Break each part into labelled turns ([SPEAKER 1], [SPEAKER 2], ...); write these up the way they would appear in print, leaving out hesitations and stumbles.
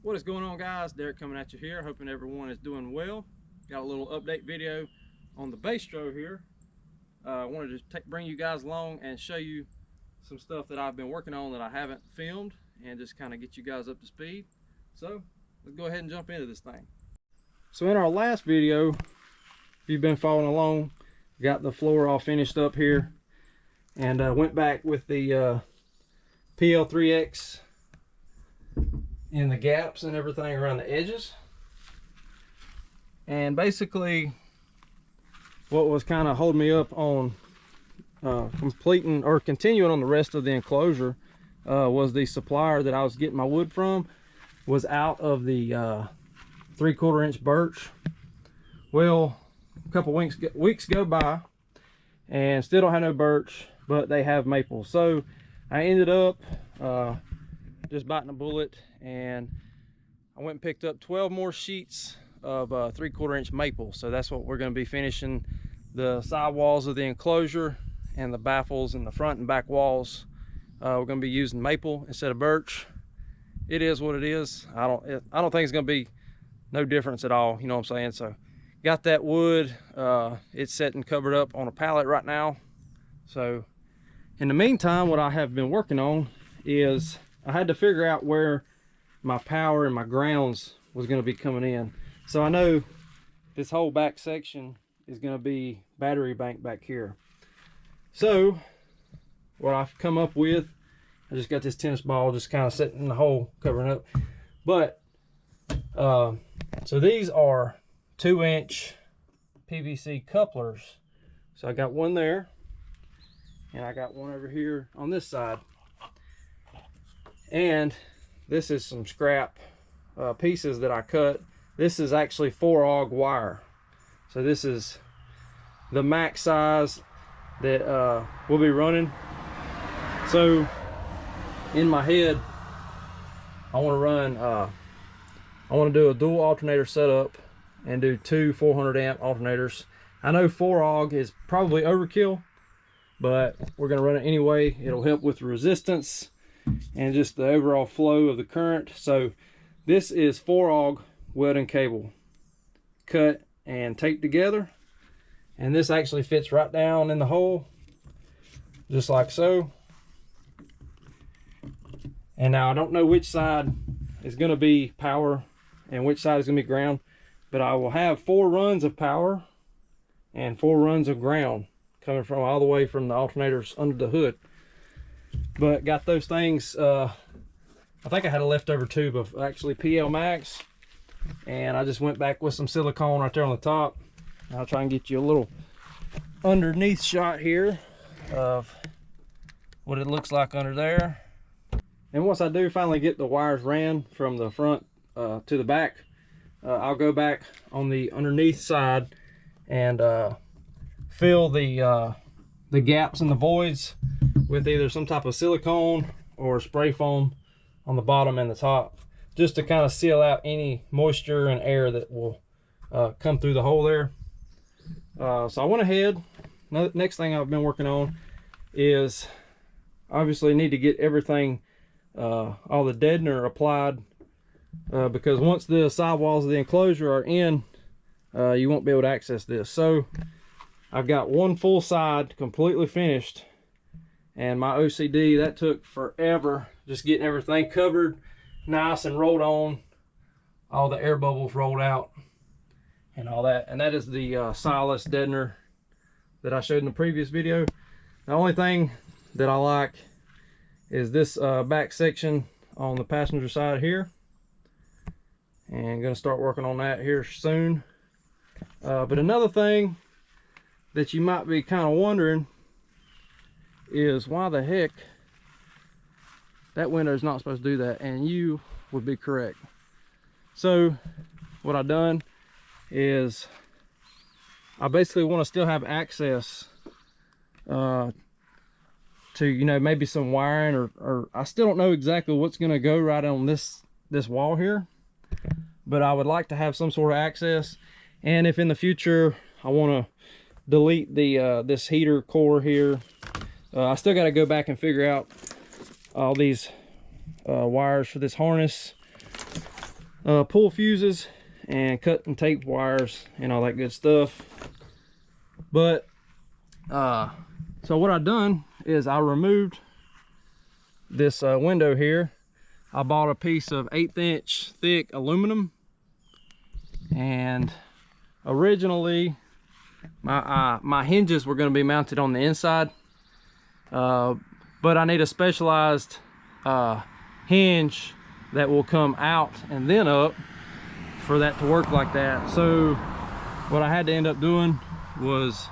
[SPEAKER 1] What is going on, guys? Derek coming at you here, hoping everyone is doing well. Got a little update video on the bass TRO here. I wanted to bring you guys along and show you some stuff that I've been working on that I haven't filmed, and just kind of get you guys up to speed. So let's go ahead and jump into this thing. So in our last video, if you've been following along, got the floor all finished up here, and went back with the PL3X in the gaps and everything around the edges. And basically what was kind of holding me up on completing or continuing on the rest of the enclosure was the supplier that I was getting my wood from was out of the 3/4 inch birch. Well, a couple weeks go by and still don't have no birch, but they have maple. So I ended up just biting a bullet, and I went and picked up 12 more sheets of 3/4 inch maple. So that's what we're going to be finishing the side walls of the enclosure and the baffles and the front and back walls. We're going to be using maple instead of birch. It is what it is. I don't think it's going to be no difference at all, you know what I'm saying? So got that wood, it's set and covered up on a pallet right now. So in the meantime, what I have been working on is I had to figure out where my power and my grounds was going to be coming in. So I know this whole back section is going to be battery bank back here. So what I've come up with, I just got this tennis ball just kind of sitting in the hole covering up. But so these are 2-inch PVC couplers. So I got one there, and I got one over here on this side. And this is some scrap pieces that I cut. This is actually 4-AUG wire. So this is the max size that we'll be running. So in my head, I want to run, I want to do a dual alternator setup and do 2 400 amp alternators. I know 4-AUG is probably overkill, but we're going to run it anyway. It'll help with the resistance and just the overall flow of the current. So this is 4-AUG welding cable cut and taped together, and this actually fits right down in the hole just like so. And now I don't know which side is going to be power and which side is going to be ground, but I will have 4 runs of power and 4 runs of ground coming from all the way from the alternators under the hood. But got those things, I think I had a leftover tube of actually PL Max, and I just went back with some silicone right there on the top. I'll try and get you a little underneath shot here of what it looks like under there. And once I do finally get the wires ran from the front to the back, I'll go back on the underneath side and fill the gaps and the voids with either some type of silicone or spray foam on the bottom and the top, just to kind of seal out any moisture and air that will come through the hole there. So I went ahead. Next thing I've been working on is obviously need to get everything, all the deadener applied, because once the sidewalls of the enclosure are in, you won't be able to access this. So I've got one full side completely finished, and my OCD, that took forever, just getting everything covered nice and rolled on, all the air bubbles rolled out and all that. And that is the Silas deadener that I showed in the previous video. The only thing that I like is this back section on the passenger side here, and gonna start working on that here soon. But another thing that you might be kind of wondering is why the heck that window is not supposed to do that, and you would be correct. So what I've done is I basically want to still have access to, you know, maybe some wiring, or I still don't know exactly what's going to go right on this wall here, but I would like to have some sort of access. And if in the future I want to delete the this heater core here, I still got to go back and figure out all these wires for this harness. pull fuses and cut and tape wires and all that good stuff. But so what I've done is I removed this window here. I bought a piece of 1/8 inch thick aluminum, and originally my hinges were going to be mounted on the inside, but I need a specialized hinge that will come out and then up for that to work like that. So what I had to end up doing was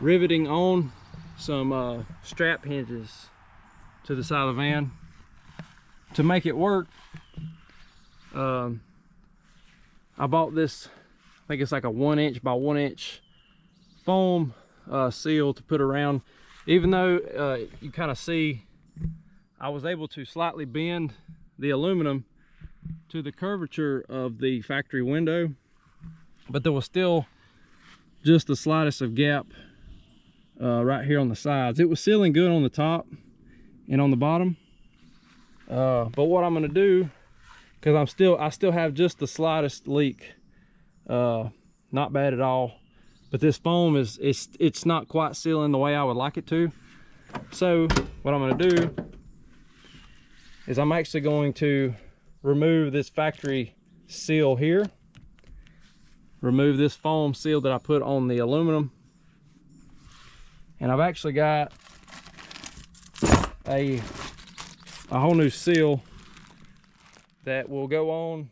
[SPEAKER 1] riveting on some strap hinges to the side of the van to make it work. I bought this, I think it's like a 1 inch by 1 inch foam seal to put around. Even though you kind of see I was able to slightly bend the aluminum to the curvature of the factory window, but there was still just the slightest of gap right here on the sides. It was sealing good on the top and on the bottom, but what I'm going to do, because I still have just the slightest leak, not bad at all, but this foam it's not quite sealing the way I would like it to. So what I'm going to do is I'm actually going to remove this factory seal here, remove this foam seal that I put on the aluminum, and I've actually got a whole new seal that will go on.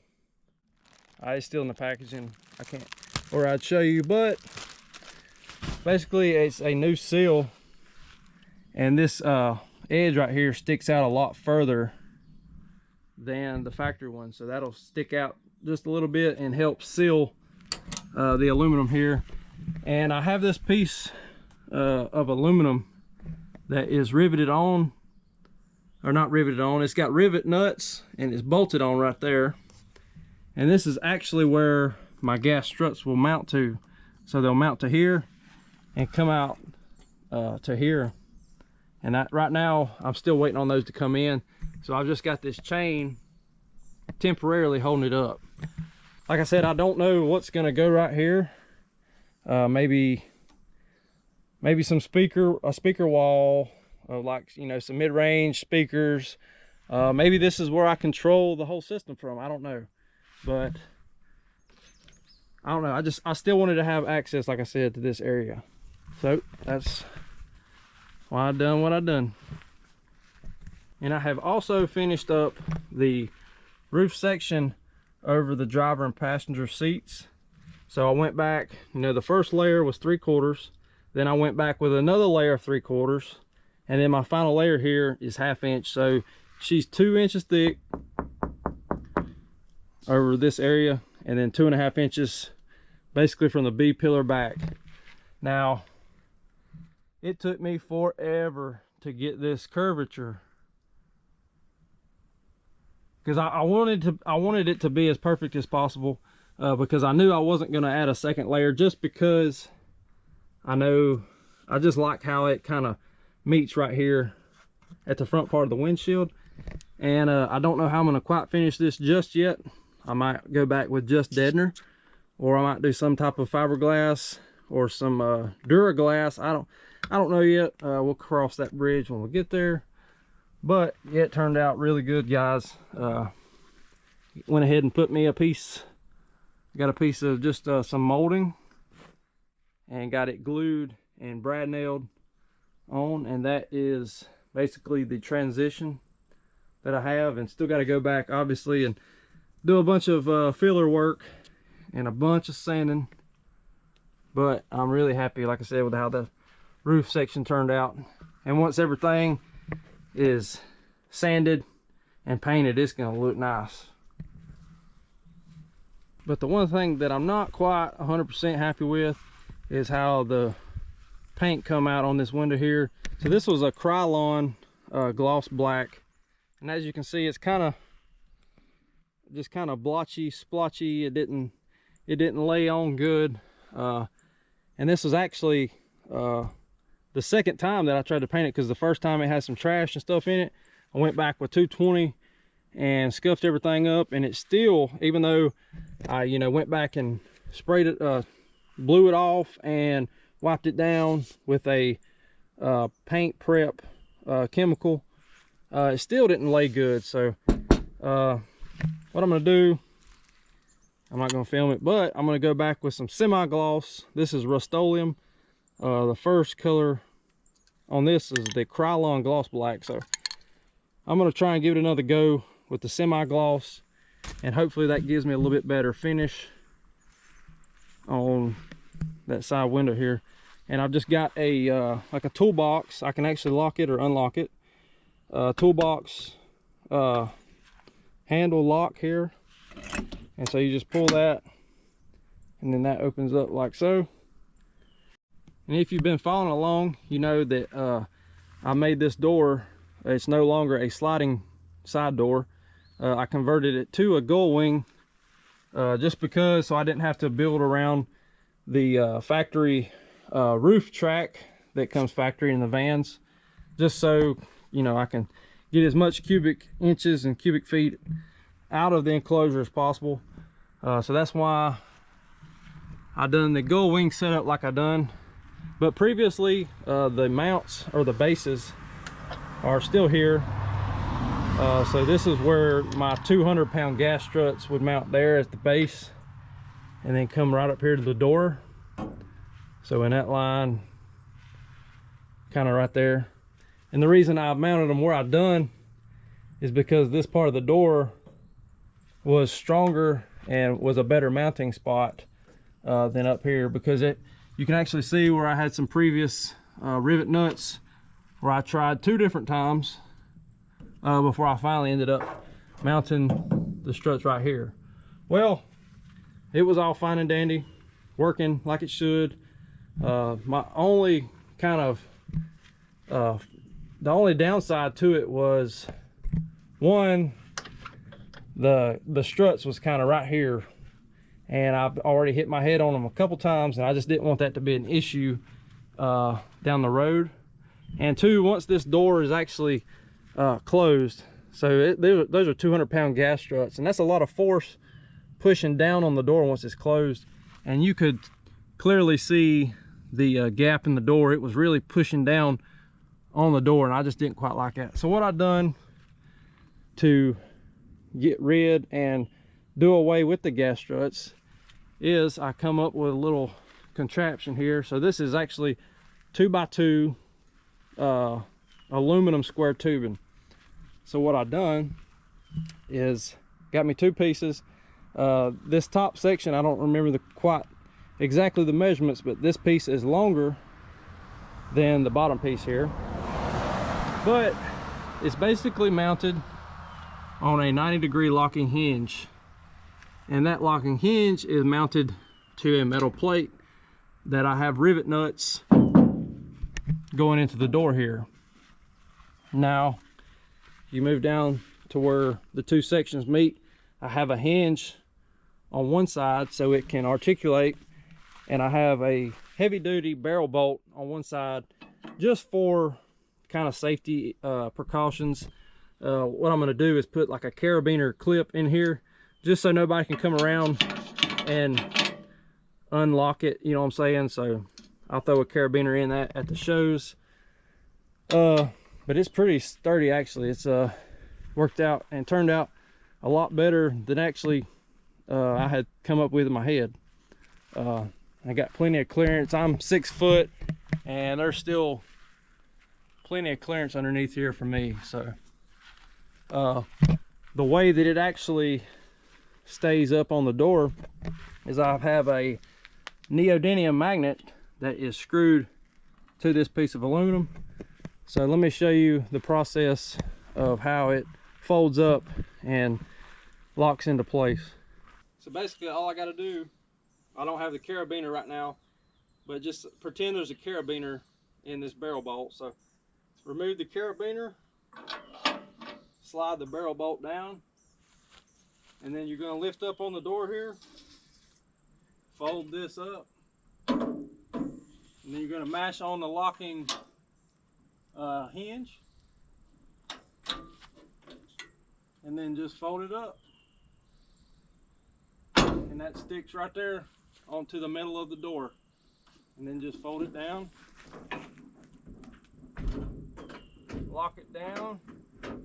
[SPEAKER 1] It's still in the packaging, I can't, or I'd show you, but basically it's a new seal, and this edge right here sticks out a lot further than the factory one, so that'll stick out just a little bit and help seal the aluminum here. And I have this piece of aluminum that is riveted on, or not riveted on, it's got rivet nuts and it's bolted on right there, and this is actually where my gas struts will mount to. So they'll mount to here and come out to here, and that right now I'm still waiting on those to come in. So I've just got this chain temporarily holding it up. Like I said, I don't know what's going to go right here. Maybe some a speaker wall, like, you know, some mid-range speakers. Maybe this is where I control the whole system from. I don't know, but I don't know. I still wanted to have access, like I said, to this area. So that's why I've done what I've done. And I have also finished up the roof section over the driver and passenger seats. So I went back, you know, the first layer was 3/4, then I went back with another layer of 3/4, and then my final layer here is 1/2 inch. So she's 2 inches thick over this area, and then 2.5 inches basically from the B pillar back. Now, it took me forever to get this curvature, because I wanted it to be as perfect as possible, because I knew I wasn't going to add a second layer, just because I just like how it kind of meets right here at the front part of the windshield. And I don't know how I'm going to quite finish this just yet. I might go back with just Deadener, or I might do some type of fiberglass or some Duraglass. I don't know yet. We'll cross that bridge when we get there. But yeah, it turned out really good, guys. Went ahead and put me got a piece of just some molding, and got it glued and brad nailed on, and that is basically the transition that I have. And still got to go back, obviously, and do a bunch of filler work and a bunch of sanding. But I'm really happy, like I said, with how the roof section turned out. And once everything is sanded and painted, it's going to look nice. But the one thing that I'm not quite 100% happy with is how the paint come out on this window here. So this was a Krylon gloss black, and as you can see, it's just kind of blotchy, splotchy. It didn't lay on good. And this was actually the second time that I tried to paint it, because the first time it had some trash and stuff in it. I went back with 220 and scuffed everything up, and it still, even though I went back and sprayed it, blew it off and wiped it down with a paint prep chemical, it still didn't lay good. So what I'm going to do, I'm not going to film it, but I'm going to go back with some semi-gloss. This is Rust-Oleum. The first color on this is the Krylon Gloss Black. So I'm going to try and give it another go with the semi-gloss, and hopefully that gives me a little bit better finish on that side window here. And I've just got a like a toolbox. I can actually lock it or unlock it. Toolbox handle lock here, and so you just pull that, and then that opens up like so. And if you've been following along, you know that I made this door, it's no longer a sliding side door. I converted it to a gull wing just because, so I didn't have to build around the factory roof track that comes factory in the vans, just so I can get as much cubic inches and cubic feet out of the enclosure as possible. So that's why I done the gull wing setup like I done. But previously, the mounts or the bases are still here. So this is where my 200-pound gas struts would mount there at the base, and then come right up here to the door. So in that line, kind of right there. And the reason I mounted them where I done is because this part of the door was stronger and was a better mounting spot than up here, because you can actually see where I had some previous rivet nuts where I tried 2 different times before I finally ended up mounting the struts right here. Well, it was all fine and dandy, working like it should. My only kind of the only downside to it was, one, the struts was kind of right here, and I've already hit my head on them a couple times, and I just didn't want that to be an issue down the road. And 2, once this door is actually closed, so those are 200-pound gas struts, and that's a lot of force pushing down on the door once it's closed. And you could clearly see the gap in the door. It was really pushing down on the door, and I just didn't quite like that. So what I've done to get rid and do away with the gas struts is I come up with a little contraption here. So this is actually 2x2 aluminum square tubing. So what I've done is got me 2 pieces. This top section, I don't remember quite exactly the measurements, but this piece is longer than the bottom piece here. But it's basically mounted on a 90-degree locking hinge, and that locking hinge is mounted to a metal plate that I have rivet nuts going into the door here. Now you move down to where the 2 sections meet. I have a hinge on one side so it can articulate, and I have a heavy-duty barrel bolt on one side just for kind of safety precautions. What I'm going to do is put like a carabiner clip in here just so nobody can come around and unlock it, you know what I'm saying? So I'll throw a carabiner in that at the shows. But it's pretty sturdy actually. It's worked out and turned out a lot better than actually I had come up with in my head. I got plenty of clearance. I'm 6 foot, and there's still plenty of clearance underneath here for me. So the way that it actually stays up on the door is I have a neodymium magnet that is screwed to this piece of aluminum. So let me show you the process of how it folds up and locks into place. So basically all I got to do, I don't have the carabiner right now, but just pretend there's a carabiner in this barrel bolt. So remove the carabiner, slide the barrel bolt down, and then you're going to lift up on the door here, fold this up, and then you're going to mash on the locking hinge. and then just fold it up. And that sticks right there onto the middle of the door. And then just fold it down. Lock it down.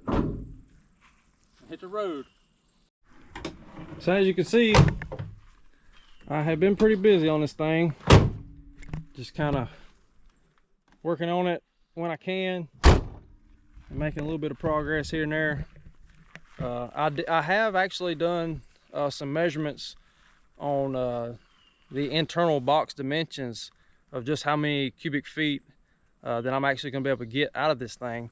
[SPEAKER 1] And hit the road. So as you can see, I have been pretty busy on this thing. Just kind of working on it when I can. And making a little bit of progress here and there. I have actually done some measurements on the internal box dimensions of just how many cubic feet that I'm actually going to be able to get out of this thing.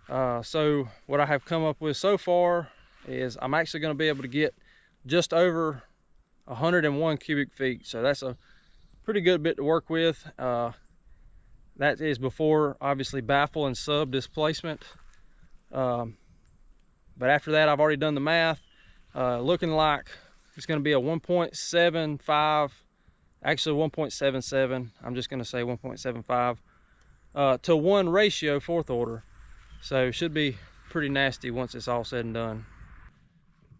[SPEAKER 1] So what I have come up with so far is I'm actually going to be able to get just over 101 cubic feet. So that's a pretty good bit to work with. That is before obviously baffle and sub displacement. But after that, I've already done the math. Looking like it's going to be a 1.75, actually 1.77. I'm just going to say 1.75 to 1 ratio, fourth order. So it should be pretty nasty once it's all said and done.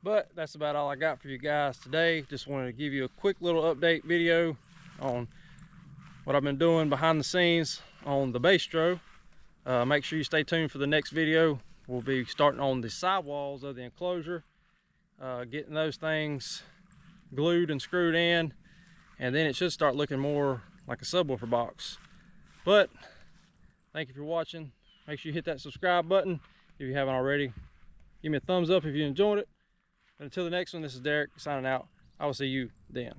[SPEAKER 1] But that's about all I got for you guys today. Just wanted to give you a quick little update video on what I've been doing behind the scenes on the base TRO. Make sure you stay tuned for the next video. We'll be starting on the sidewalls of the enclosure, getting those things glued and screwed in, and then it should start looking more like a subwoofer box. But thank you for watching. Make sure you hit that subscribe button if you haven't already. Give me a thumbs up if you enjoyed it. And until the next one, this is Derek signing out. I will see you then.